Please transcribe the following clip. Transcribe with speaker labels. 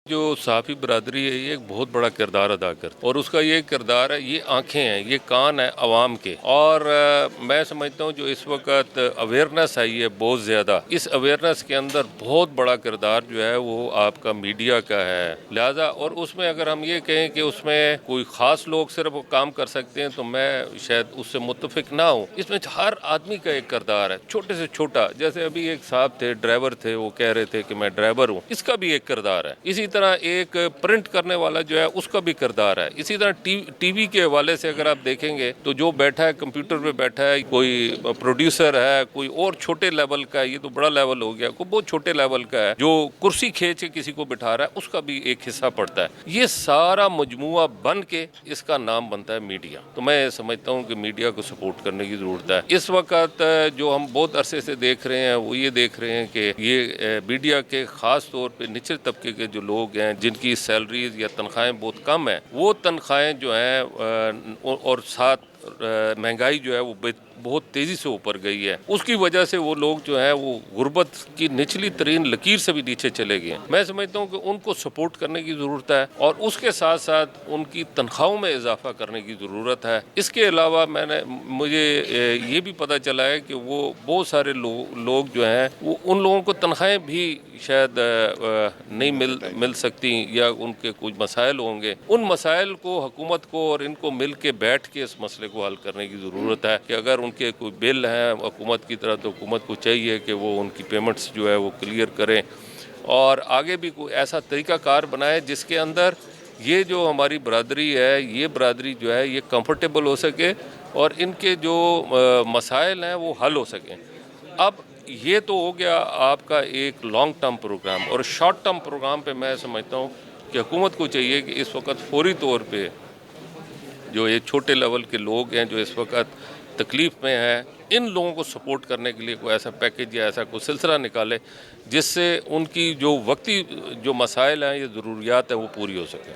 Speaker 1: جو صحافی برادری ہے یہ ایک بہت بڑا کردار ادا کرتی ہے اور اس کا یہ کردار ہے، یہ آنکھیں ہیں، یہ کان ہیں عوام کے، اور میں سمجھتا ہوں جو اس وقت اویئرنیس آئی ہے بہت زیادہ، اس اویئرنیس کے اندر بہت بڑا کردار جو ہے وہ آپ کا میڈیا کا ہے، لہذا اور اس میں اگر ہم یہ کہیں کہ اس میں کوئی خاص لوگ صرف کام کر سکتے ہیں تو میں شاید اس سے متفق نہ ہوں۔ اس میں ہر آدمی کا ایک کردار ہے، چھوٹے سے چھوٹا، جیسے ابھی ایک صاحب تھے ڈرائیور تھے، وہ کہہ رہے تھے کہ میں ڈرائیور ہوں، اس کا بھی ایک کردار ہے۔ اسی طرح ایک پرنٹ کرنے والا جو ہے اس کا بھی کردار ہے۔ اسی طرح ٹی وی کے حوالے سے اگر آپ دیکھیں گے تو جو بیٹھا ہے کمپیوٹر پہ بیٹھا ہے، کوئی پروڈیوسر ہے، کوئی اور چھوٹے لیول کا ہے، یہ تو بڑا لیول ہو گیا، کوئی بہت چھوٹے لیول کا ہے جو کرسی کھینچ کے کسی کو بٹھا رہا ہے، اس کا بھی ایک حصہ پڑتا ہے۔ یہ سارا مجموعہ بن کے اس کا نام بنتا ہے میڈیا۔ تو میں سمجھتا ہوں کہ میڈیا کو سپورٹ کرنے کی ضرورت ہے۔ اس وقت جو ہم بہت عرصے سے دیکھ رہے ہیں وہ یہ دیکھ رہے ہیں کہ یہ میڈیا کے خاص طور پہ نچلے طبقے کے جو لوگ ہیں جن کی سیلریز یا تنخواہیں بہت کم ہیں، وہ تنخواہیں جو ہیں اور ساتھ مہنگائی جو ہے وہ بہت تیزی سے اوپر گئی ہے، اس کی وجہ سے وہ لوگ جو ہیں وہ غربت کی نچلی ترین لکیر سے بھی نیچے چلے گئے ہیں۔ میں سمجھتا ہوں کہ ان کو سپورٹ کرنے کی ضرورت ہے اور اس کے ساتھ ساتھ ان کی تنخواہوں میں اضافہ کرنے کی ضرورت ہے۔ اس کے علاوہ مجھے یہ بھی پتہ چلا ہے کہ وہ بہت سارے لوگ جو ہیں وہ ان لوگوں کو تنخواہیں بھی شاید نہیں مل سکتی یا ان کے کچھ مسائل ہوں گے، ان مسائل کو حکومت کو اور ان کو مل کے بیٹھ کے اس مسئلے کو حل کرنے کی ضرورت ہے کہ اگر ان کے کوئی بل ہیں حکومت کی طرح تو حکومت کو چاہیے کہ وہ ان کی پیمنٹس جو ہے وہ کلیئر کریں اور آگے بھی کوئی ایسا طریقہ کار بنائے جس کے اندر یہ جو ہماری برادری ہے، یہ برادری جو ہے یہ کمفرٹیبل ہو سکے اور ان کے جو مسائل ہیں وہ حل ہو سکیں۔ اب یہ تو ہو گیا آپ کا ایک لانگ ٹرم پروگرام، اور شارٹ ٹرم پروگرام پہ میں سمجھتا ہوں کہ حکومت کو چاہیے کہ اس وقت فوری طور پہ جو یہ چھوٹے لیول کے لوگ ہیں جو اس وقت تکلیف میں ہیں، ان لوگوں کو سپورٹ کرنے کے لیے کوئی ایسا پیکیج یا ایسا کوئی سلسلہ نکالے جس سے ان کی جو وقتی جو مسائل ہیں یا ضروریات ہیں وہ پوری ہو سکیں۔